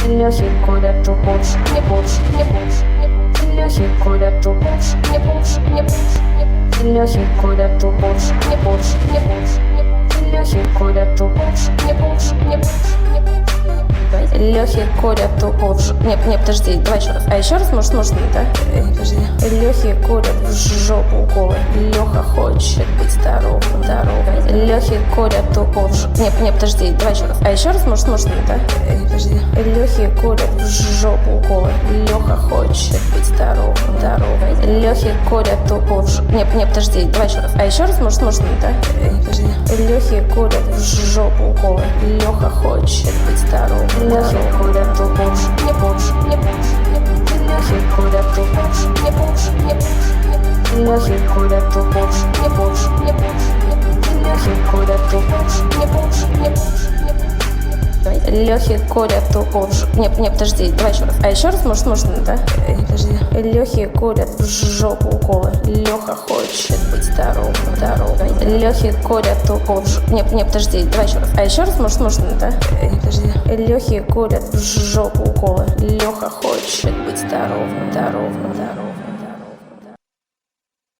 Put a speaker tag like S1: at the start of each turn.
S1: Лехи курят, то больше, не больше, не больше, не больше. Лехи курят, то больше, не больше, не больше, не больше. Лехи курят, то больше, не больше, не больше, не больше. Лехи курят, то больше, не больше, не больше, не больше. Лехи курят, то больше. Не, подожди, давай еще раз. А еще раз, может, да? Подожди. Лехи курят в жопу уколы. Леха хочет быть здоровым, здоровым. Лехи курят, то больше. Не, подожди, давай еще раз. А еще раз, может, да? Подожди. Лехи курят в жопу уколы. Леха хочет быть здоровым, здоровым. Лехи курят, то больше. Не, подожди, давай еще раз. А еще раз, может, да? Подожди. Лехи курят в жопу уколы. Леха хочет быть здоровым. Лехи курят, то больше, не больше, не больше, не больше. Лехи курят, то больше, не больше, не больше, не больше. Лехи курят, то больше, не больше, не больше, не больше. Лехи курят, то больше, не больше, не больше, не больше. Лехи курят, то больше. Не, подожди, давай еще раз. А еще раз, может, да? Подожди. Лехи курят в жопу уколы. Леха хочет быть здоровым, здоровым. Лехи курят, то больше. Не, подожди, давай еще раз. А еще раз, может, да? Подожди. Лехи курят в жопу уколы. Леха хочет быть здоровым, здоровым, здоровым.